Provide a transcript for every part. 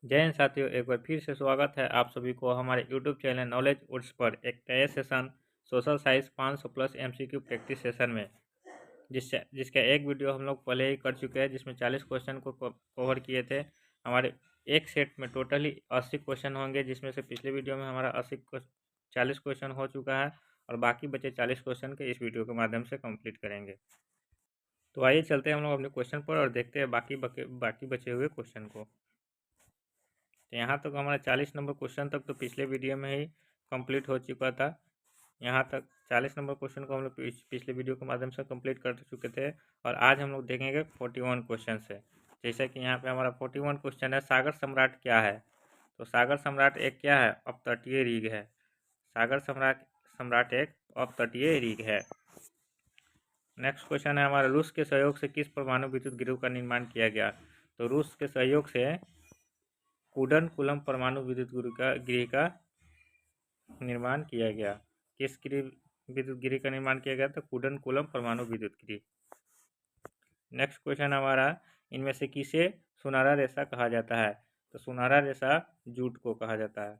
जय हिंद साथियों, एक बार फिर से स्वागत है आप सभी को हमारे यूट्यूब चैनल नॉलेज वुड्स पर एक नए session social science 500 plus MCQ practice session में जिसका एक वीडियो हम लोग पहले ही कर चुके हैं, जिसमें 40 क्वेश्चन को कवर किए थे। हमारे एक सेट में टोटली 80 क्वेश्चन होंगे, जिसमें से पिछले वीडियो में हमारा 40 क्वेश्चन हो चुका है और बाकी बचे 40 क्वेश्चन के इस वीडियो के माध्यम से कंप्लीट करेंगे। तो आइए चलते हैं हम लोग अपने क्वेश्चन पर और देखते हैं बाकी बचे हुए क्वेश्चन को। तो यहाँ तक हमारा 40 नंबर क्वेश्चन तक तो पिछले वीडियो में ही कंप्लीट हो चुका था। यहाँ तक 40 नंबर क्वेश्चन को हम लोग पिछले वीडियो के माध्यम से कंप्लीट कर चुके थे और आज हम लोग देखेंगे 41 क्वेश्चन से। जैसे कि यहाँ पे हमारा 41 क्वेश्चन है, सागर सम्राट क्या है। तो सागर सम्राट एक क्या है, अपतटीय रीग है। सागर सम्राट सम्राट एक अपतटीय रीग है। नेक्स्ट क्वेश्चन है हमारा, रूस के सहयोग से किस परमाणु विद्युत गृह का निर्माण किया गया। तो रूस के सहयोग से कुडनकुलम परमाणु विद्युत गृह का निर्माण किया गया। किस विद्युत गृह का निर्माण किया गया, तो कुडनकुलम परमाणु विद्युत गृह। नेक्स्ट क्वेश्चन हमारा, इनमें से किसे सुनहरा रेशा कहा जाता है। तो सुनहरा रेशा जूट को कहा जाता है।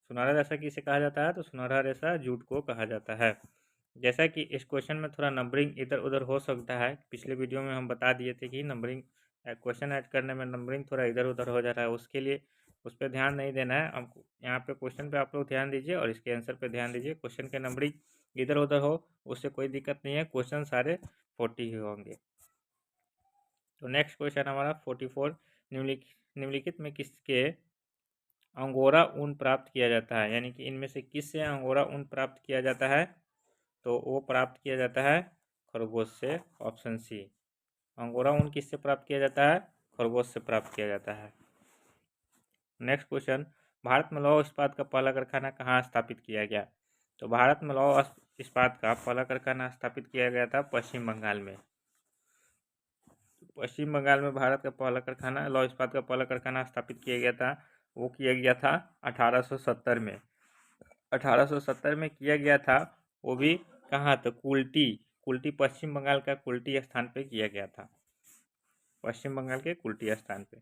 सुनहरा रेशा किसे कहा जाता है, तो सुनहरा रेशा जूट को कहा जाता है। जैसा कि इस क्वेश्चन में थोड़ा नंबरिंग इधर उधर हो सकता है, पिछले वीडियो में हम बता दिए थे कि नंबरिंग क्वेश्चन ऐड करने में नंबरिंग थोड़ा इधर उधर हो जा रहा है, उसके लिए उस पर ध्यान नहीं देना है। हम यहाँ पे क्वेश्चन पे आप लोग ध्यान दीजिए और इसके आंसर पे ध्यान दीजिए। क्वेश्चन के नंबरिंग इधर उधर हो उससे कोई दिक्कत नहीं है, क्वेश्चन सारे 40 ही होंगे। तो नेक्स्ट क्वेश्चन हमारा 44, निम्नलिखित में किसके अंगोरा ऊन प्राप्त किया जाता है, यानी कि इनमें से किससे अंगोरा ऊन प्राप्त किया जाता है। तो वो प्राप्त किया जाता है खरगोश से, ऑप्शन सी। अंगोरा ऊन किससे प्राप्त किया जाता है, खरगोश से प्राप्त किया जाता है। नेक्स्ट क्वेश्चन, भारत में लौह इस्पात का पहला कारखाना कहाँ स्थापित किया गया। तो भारत में लौह इस्पात का पहला कारखाना स्थापित किया गया था पश्चिम बंगाल में। पश्चिम बंगाल में भारत का पहला कारखाना, लौह इस्पात का पहला कारखाना स्थापित किया गया था। वो किया गया था 1870 में। 1870 में किया गया था। वो भी कहाँ, तो कुल्टी कुल्टी पश्चिम बंगाल का कुल्टी स्थान पे किया गया था। पश्चिम बंगाल के कुल्टी स्थान पे।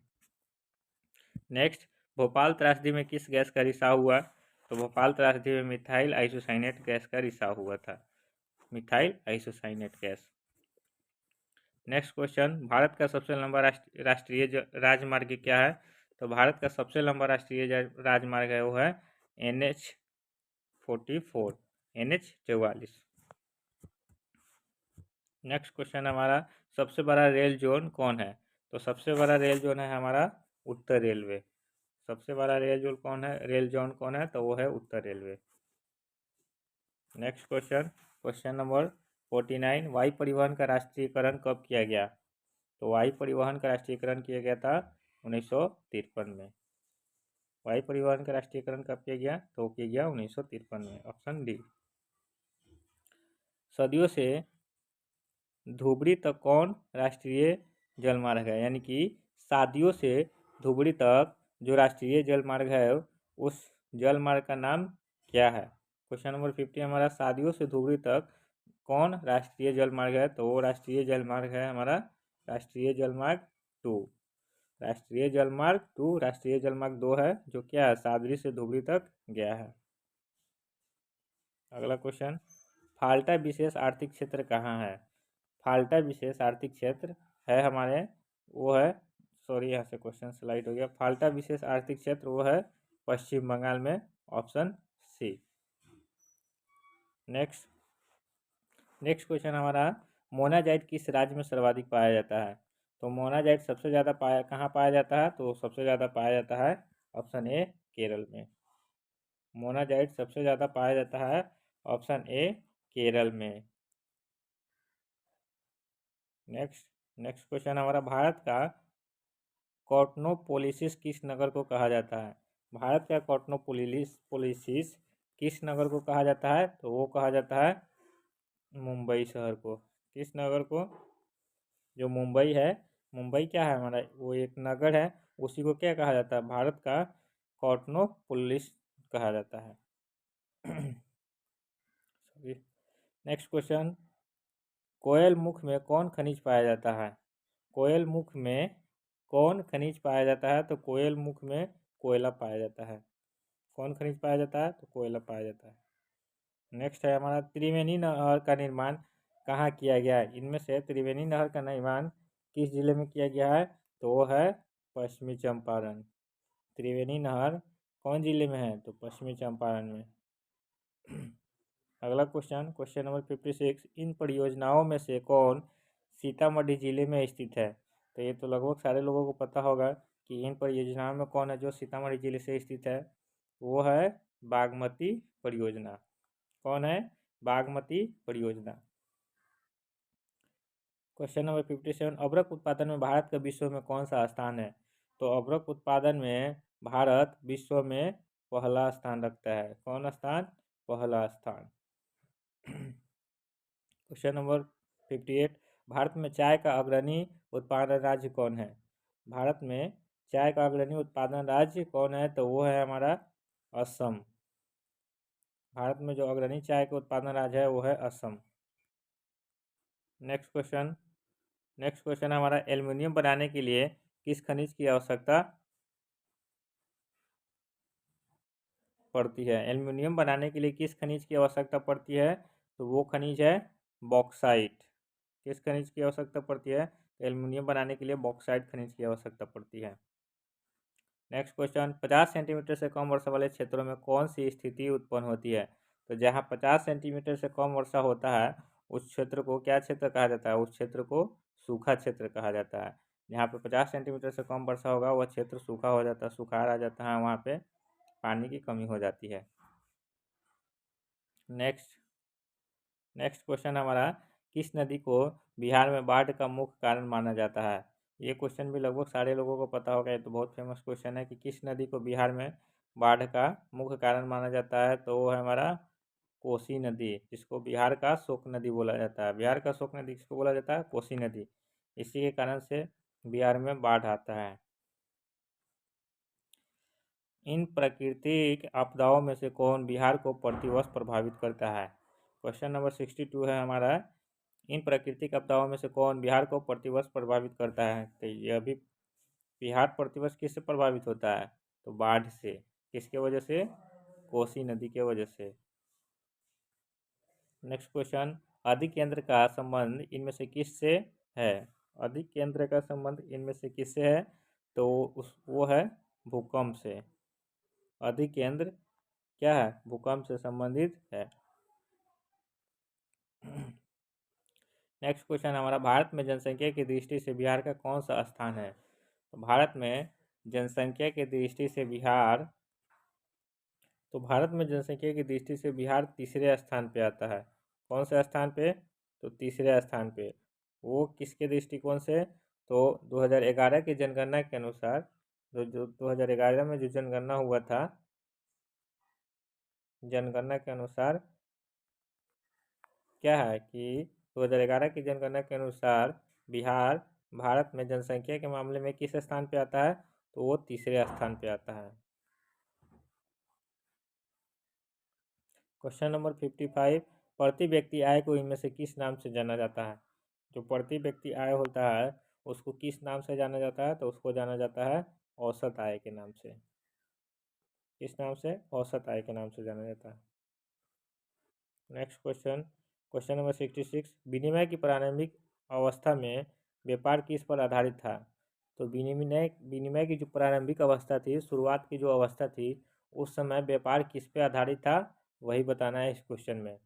नेक्स्ट, भोपाल त्रासदी में किस गैस का रिसाव हुआ। तो भोपाल त्रासदी में मिथाइल आइसोसाइनेट गैस का रिसाव हुआ था। Methyl isocyanate gas. Next question, Bharat का सबसे लंबा राष्ट्रीय राजमार्ग क्या है। तो भारत का सबसे लंबा राष्ट्रीय राजमार्ग है वो है NH44, NH44। नेक्स्ट क्वेश्चन हमारा, सबसे बड़ा रेल जोन कौन है। तो सबसे बड़ा रेल जोन है हमारा उत्तर रेलवे। सबसे बड़ा रेल जोन कौन है, तो वो है उत्तर railway. Next question, question number 49, वायु परिवहन का राष्ट्रीयकरण कब किया गया। तो वायु परिवहन का राष्ट्रीयकरण किया गया था 1953 में। वायु परिवहन का राष्ट्रीयकरण कब किया गया, तो किया गया 1953 में, ऑप्शन डी। सदियों से धुबरी तक कौन राष्ट्रीय जलमार्ग है, यानी कि शादियों से धुबरी तक जो राष्ट्रीय जलमार्ग है उस जलमार्ग का नाम क्या है। क्वेश्चन नंबर 50 हमारा, शादियों से धुबरी तक कौन राष्ट्रीय जलमार्ग है। तो वो राष्ट्रीय जलमार्ग है हमारा राष्ट्रीय जलमार्ग 2। राष्ट्रीय जलमार्ग 2, राष्ट्रीय जलमार्ग 2 है जो क्या है, सादरी से धुबरी तक गया है। अगला क्वेश्चन, फाल्टा विशेष आर्थिक क्षेत्र कहाँ है। फाल्टा विशेष आर्थिक क्षेत्र है हमारे, वो है, सॉरी यहाँ से क्वेश्चन स्लाइड हो गया। फाल्टा विशेष आर्थिक क्षेत्र वो है पश्चिम बंगाल में, ऑप्शन सी। नेक्स्ट क्वेश्चन हमारा, मोनाजाइट किस राज्य में सर्वाधिक पाया जाता है। तो मोनाजाइट सबसे ज़्यादा कहाँ पाया जाता है, तो सबसे ज़्यादा पाया जाता है ऑप्शन ए, केरल में। मोनाजाइट सबसे ज़्यादा पाया जाता है ऑप्शन ए, केरल में। नेक्स्ट क्वेश्चन हमारा, भारत का कॉटनोपोलिसिस किस नगर को कहा जाता है। भारत का कॉटनोपोलिसिस किस नगर को कहा जाता है, तो वो कहा जाता है मुंबई शहर को। किस नगर को, जो मुंबई है, मुंबई क्या है हमारा, वो एक नगर है, उसी को क्या कहा जाता है, भारत का कॉटनोपोलिस कहा जाता है। नेक्स्ट क्वेश्चन, कोयल मुख में कौन खनिज पाया जाता है। कोयल मुख में कौन खनिज पाया जाता है, तो कोयल मुख में कोयला पाया जाता है। कौन खनिज पाया जाता है? तो कोयला पाया जाता है। नेक्स्ट है हमारा त्रिवेणी नहर का निर्माण कहाँ किया गया है? इनमें से त्रिवेणी नहर का निर्माण किस जिले में किया गया है? तो वो है पश्चिमी चंपारण। त्रिवेणी नहर कौन जिले में है? तो पश्चिमी चंपारण में। अगला क्वेश्चन नंबर 56, इन परियोजनाओं में से कौन सीतामढ़ी जिले में स्थित है? तो ये तो लगभग सारे लोगों को पता होगा कि इन परियोजनाओं में कौन है जो सीतामढ़ी जिले से स्थित है। वो है बागमती परियोजना। कौन है? बागमती परियोजना। क्वेश्चन नंबर 57, अबरख उत्पादन में भारत का विश्व में कौन सा स्थान है? तो अबरख उत्पादन में भारत विश्व में पहला स्थान रखता है। कौन स्थान? पहला स्थान। क्वेश्चन नंबर 58, भारत में चाय का अग्रणी उत्पादन राज्य कौन है? भारत में चाय का अग्रणी उत्पादन राज्य कौन है? तो वो है हमारा असम। भारत में जो अग्रणी चाय का उत्पादन राज्य है वो है असम। नेक्स्ट क्वेश्चन हमारा, एल्युमिनियम बनाने के लिए किस खनिज की आवश्यकता पड़ती है? एल्युमिनियम बनाने के लिए किस खनिज की आवश्यकता पड़ती है? तो वो खनिज है बॉक्साइट। किस खनिज की आवश्यकता पड़ती है? एल्युमिनियम बनाने के लिए बॉक्साइट खनिज की आवश्यकता पड़ती है। नेक्स्ट क्वेश्चन, 50 सेंटीमीटर से कम वर्षा वाले क्षेत्रों में कौन सी स्थिति उत्पन्न होती है? तो जहाँ 50 सेंटीमीटर से कम वर्षा होता है उस क्षेत्र को क्या क्षेत्र कहा जाता है? उस क्षेत्र को सूखा क्षेत्र कहा जाता है। जहाँ पे 50 सेंटीमीटर से कम वर्षा होगा वह क्षेत्र सूखा हो जाता है, सुखाड़ आ जाता है, वहाँ पे पानी की कमी हो जाती है। नेक्स्ट क्वेश्चन हमारा, किस नदी को बिहार में बाढ़ का मुख्य कारण माना जाता है? ये क्वेश्चन भी लगभग सारे लोगों को पता होगा, ये तो बहुत फेमस क्वेश्चन है कि किस नदी को बिहार में बाढ़ का मुख्य कारण माना जाता है? तो वो है हमारा कोसी नदी, जिसको बिहार का शोक नदी बोला जाता है। बिहार का शोक नदी किसको बोला जाता है? कोसी नदी। इसी के कारण से बिहार में बाढ़ आता है। इन प्राकृतिक आपदाओं में से कौन बिहार को प्रतिवर्ष प्रभावित करता है? क्वेश्चन नंबर 62 है हमारा, इन प्राकृतिक आपदाओं में से कौन बिहार को प्रतिवर्ष प्रभावित करता है? तो यह भी बिहार प्रतिवर्ष किससे प्रभावित होता है? तो बाढ़ से। किसके वजह से? कोसी नदी के वजह से। नेक्स्ट क्वेश्चन, अधिक केंद्र का संबंध इनमें से किससे है? अधिक केंद्र का संबंध इनमें से किससे है? तो वो है भूकंप से। अधिक केंद्र क्या है? भूकंप से संबंधित है। नेक्स्ट क्वेश्चन हमारा, भारत में जनसंख्या की दृष्टि से बिहार का कौन सा स्थान है? तो भारत में जनसंख्या की दृष्टि से बिहार तीसरे स्थान पे आता है। कौन से स्थान पे? तो तीसरे स्थान पे। वो किसके दृष्टिकोण से? तो 2011 की जनगणना के अनुसार, जो 2011 में जो जनगणना हुआ था, जनगणना के अनुसार क्या है कि 2011 की जनगणना के अनुसार बिहार भारत में जनसंख्या के मामले में किस स्थान पे आता है? तो वो तीसरे स्थान पे आता है। क्वेश्चन नंबर 55, प्रति व्यक्ति आय को इनमें से किस नाम से जाना जाता है? जो प्रति व्यक्ति आय होता है उसको किस नाम से जाना जाता है? तो उसको जाना जाता है औसत आय के नाम से। किस नाम से? औसत आय के नाम से जाना जाता है। नेक्स्ट क्वेश्चन नंबर 66, विनिमय की प्रारंभिक अवस्था में व्यापार किस पर आधारित था? तो विनिमय की जो प्रारंभिक अवस्था थी, शुरुआत की जो अवस्था थी, उस समय व्यापार किस पे आधारित था वही बताना है इस क्वेश्चन में।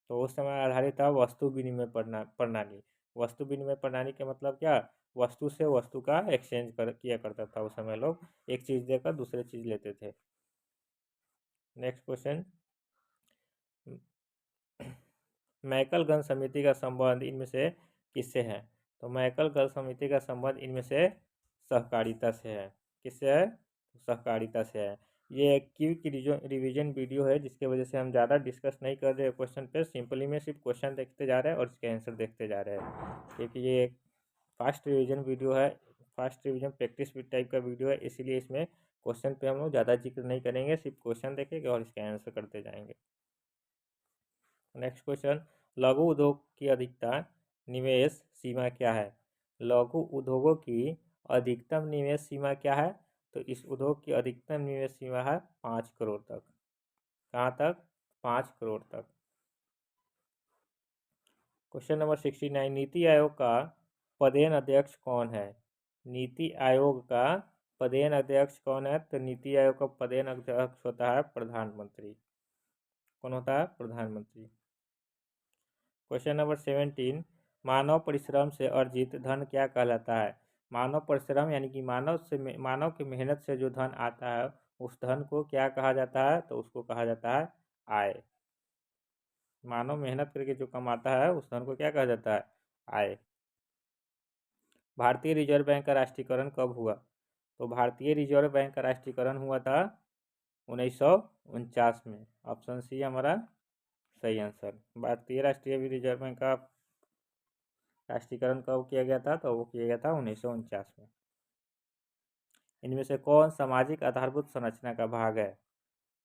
तो उस समय आधारित था वस्तु विनिमय प्रणाली। वस्तु विनिमय प्रणाली का मतलब क्या? वस्तु से वस्तु का एक्सचेंज किया करता था उस समय लोग, एक चीज़ देकर दूसरे चीज़ लेते थे। नेक्स्ट क्वेश्चन, मैकलगंज समिति का संबंध इनमें से किससे है? तो मैकलगंज समिति का संबंध इनमें से सहकारिता से है। किससे है? सहकारिता से है। ये एक क्विक रिवीजन वीडियो है जिसके वजह से हम ज़्यादा डिस्कस नहीं कर रहे हैं क्वेश्चन पे, सिंपली में सिर्फ क्वेश्चन देखते जा रहे हैं और इसके आंसर देखते जा रहे हैं, क्योंकि ये एक फास्ट रिवीजन वीडियो है, फास्ट रिवीजन प्रैक्टिस टाइप का वीडियो है, इसीलिए इसमें क्वेश्चन पे हम लोग ज़्यादा जिक्र नहीं करेंगे, सिर्फ क्वेश्चन देखेंगे और इसके आंसर करते जाएंगे। नेक्स्ट क्वेश्चन, लघु उद्योग की अधिकता निवेश सीमा क्या है? लघु उद्योगों की अधिकतम निवेश सीमा क्या है? तो इस उद्योग की अधिकतम निवेश सीमा है 5 करोड़ तक। कहाँ तक? 5 करोड़ तक। क्वेश्चन नंबर 69, नीति आयोग का पदेन अध्यक्ष कौन है? नीति आयोग का पदेन अध्यक्ष कौन है? तो नीति आयोग का पदेन अध्यक्ष होता है प्रधानमंत्री। कौन होता है? प्रधानमंत्री। क्वेश्चन नंबर 17, मानव परिश्रम से अर्जित धन क्या कहलाता है? मानव परिश्रम यानी कि मानव की मेहनत से जो धन आता है उस धन को क्या कहा जाता है? तो उसको कहा जाता है आय। मानव मेहनत करके जो कमाता है उस धन को क्या कहा जाता है? आय। भारतीय रिजर्व बैंक का राष्ट्रीयकरण कब हुआ? तो भारतीय रिजर्व बैंक का राष्ट्रीयकरण हुआ था 1949 में। ऑप्शन सी हमारा सही आंसर। भारतीय राष्ट्रीय रिजर्व बैंक का राष्ट्रीयकरण कब किया गया था? तो वो किया गया था 1949 में। इनमें से कौन सामाजिक आधारभूत संरचना का भाग है?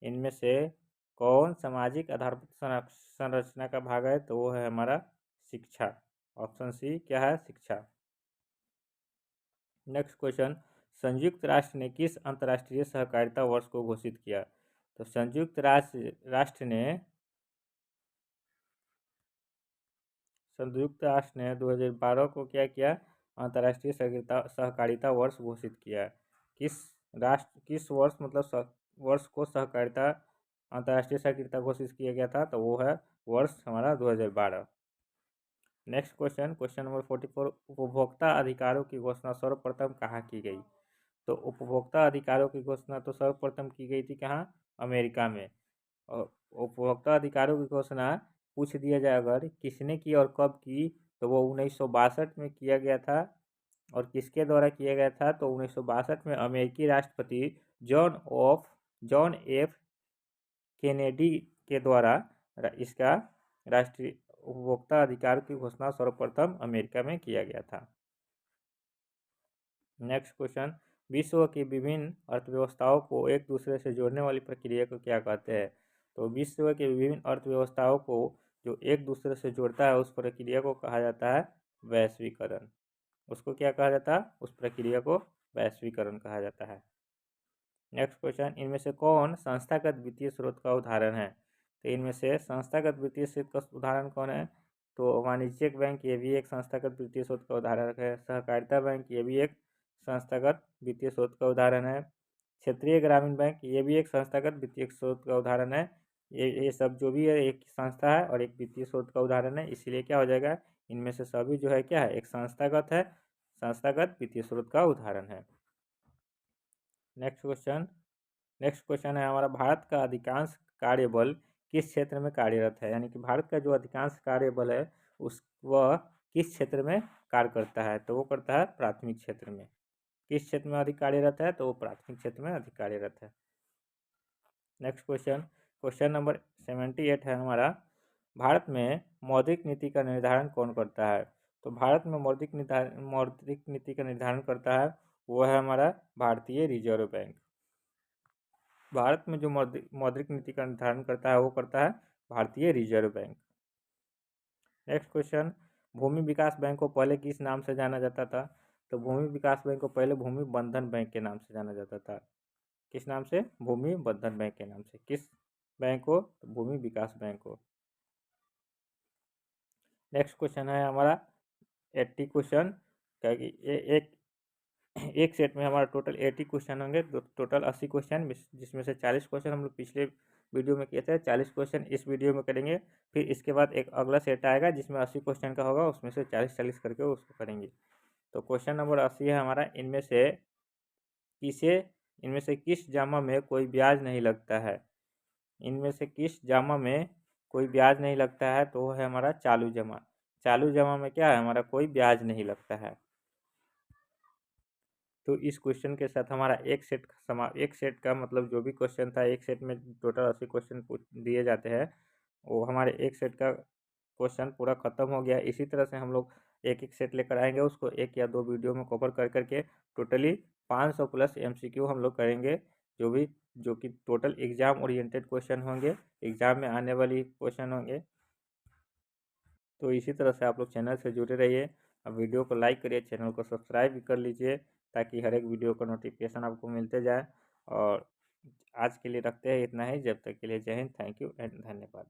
इनमें से कौन सामाजिक आधारभूत संरचना का भाग है? तो वो है हमारा शिक्षा। ऑप्शन सी क्या है? शिक्षा। नेक्स्ट क्वेश्चन, संयुक्त राष्ट्र ने किस अंतर्राष्ट्रीय सहकारिता वर्ष को घोषित किया? तो संयुक्त राष्ट्र ने 2012 को क्या किया? अंतर्राष्ट्रीय सहकारिता वर्ष घोषित किया। किस वर्ष मतलब वर्ष को सहकारिता अंतर्राष्ट्रीय सहकारिता घोषित किया गया था? तो वो है वर्ष हमारा 2012। नेक्स्ट क्वेश्चन, क्वेश्चन नंबर 44, उपभोक्ता अधिकारों की घोषणा सर्वप्रथम कहाँ की गई? तो उपभोक्ता अधिकारों की घोषणा तो सर्वप्रथम की गई थी कहाँ? अमेरिका में। और उपभोक्ता अधिकारों की घोषणा पूछ दिया जाए अगर किसने की और कब की, तो वो 1962 में किया गया था। और किसके द्वारा किया गया था? तो 1962 में अमेरिकी राष्ट्रपति जॉन एफ केनेडी के द्वारा इसका राष्ट्रीय उपभोक्ता अधिकार की घोषणा सर्वप्रथम अमेरिका में किया गया था। नेक्स्ट क्वेश्चन, विश्व की विभिन्न अर्थव्यवस्थाओं को एक दूसरे से जोड़ने वाली प्रक्रिया को क्या कहते हैं? तो विश्व के विभिन्न अर्थव्यवस्थाओं को जो एक दूसरे से जोड़ता है उस प्रक्रिया को कहा जाता है वैश्वीकरण। उसको क्या कहा जाता है? उस प्रक्रिया को वैश्वीकरण कहा जाता है। नेक्स्ट क्वेश्चन, इनमें से कौन संस्थागत वित्तीय स्रोत का उदाहरण है? तो इनमें से संस्थागत वित्तीय स्रोत का उदाहरण कौन है? तो वाणिज्यिक बैंक ये भी एक संस्थागत वित्तीय स्रोत का उदाहरण है। सहकारिता बैंक ये भी एक संस्थागत वित्तीय स्रोत का उदाहरण है। क्षेत्रीय ग्रामीण बैंक ये भी एक संस्थागत वित्तीय स्रोत का उदाहरण है। ये सब जो भी है एक संस्था है और एक वित्तीय स्रोत का उदाहरण है, इसीलिए क्या हो जाएगा? इनमें से सभी जो है क्या है? एक संस्थागत है, संस्थागत वित्तीय स्रोत का उदाहरण है। नेक्स्ट क्वेश्चन है हमारा, भारत का अधिकांश कार्यबल किस क्षेत्र में कार्यरत है? यानी कि भारत का जो अधिकांश कार्यबल है वह किस क्षेत्र में कार्य करता है? तो वो करता है प्राथमिक क्षेत्र में। किस क्षेत्र में अधिक कार्यरत है? तो वो प्राथमिक क्षेत्र में अधिक कार्यरत है। नेक्स्ट क्वेश्चन नंबर 78 है हमारा, भारत में मौद्रिक नीति का निर्धारण कौन करता है? तो भारत में मौद्रिक नीति का निर्धारण करता है वो है हमारा भारतीय रिजर्व बैंक। भारत में जो मौद्रिक नीति का निर्धारण करता है वो करता है भारतीय रिजर्व बैंक। नेक्स्ट क्वेश्चन, भूमि विकास बैंक को पहले किस नाम से जाना जाता था? तो भूमि विकास बैंक को पहले भूमि बंधन बैंक के नाम से जाना जाता था। किस नाम से? भूमि बंधन बैंक के नाम से। किस बैंक को? तो भूमि विकास बैंक को। नेक्स्ट क्वेश्चन है हमारा 80 क्वेश्चन, क्या कि एक सेट में हमारा टोटल 80 क्वेश्चन होंगे, तो टोटल 80 क्वेश्चन, जिसमें से 40 क्वेश्चन हम लोग पिछले वीडियो में किए थे, 40 क्वेश्चन इस वीडियो में करेंगे। फिर इसके बाद एक अगला सेट आएगा जिसमें 80 क्वेश्चन का होगा, उसमें से 40-40 करके उसको करेंगे। तो क्वेश्चन नंबर 80 है हमारा, इनमें से किस जमा में कोई ब्याज नहीं लगता है? इनमें से किस जमा में कोई ब्याज नहीं लगता है? तो वो है हमारा चालू जमा। चालू जमा में क्या है? हमारा कोई ब्याज नहीं लगता है। तो इस क्वेश्चन के साथ हमारा एक सेट का मतलब जो भी क्वेश्चन था, एक सेट में टोटल 80 क्वेश्चन दिए जाते हैं, वो हमारे एक सेट का क्वेश्चन पूरा ख़त्म हो गया। इसी तरह से हम लोग एक एक सेट लेकर आएंगे, उसको एक या दो वीडियो में कवर कर करके टोटली 500 प्लस MCQ हम लोग करेंगे, जो कि टोटल एग्ज़ाम ओरिएंटेड क्वेश्चन होंगे, एग्ज़ाम में आने वाली क्वेश्चन होंगे। तो इसी तरह से आप लोग चैनल से जुड़े रहिए। अब वीडियो को लाइक करिए, चैनल को सब्सक्राइब भी कर लीजिए। ताकि हर एक वीडियो का नोटिफिकेशन आपको मिलते जाए। और आज के लिए रखते हैं इतना ही। जब तक के लिए जय हिंद, थैंक यू एंड धन्यवाद।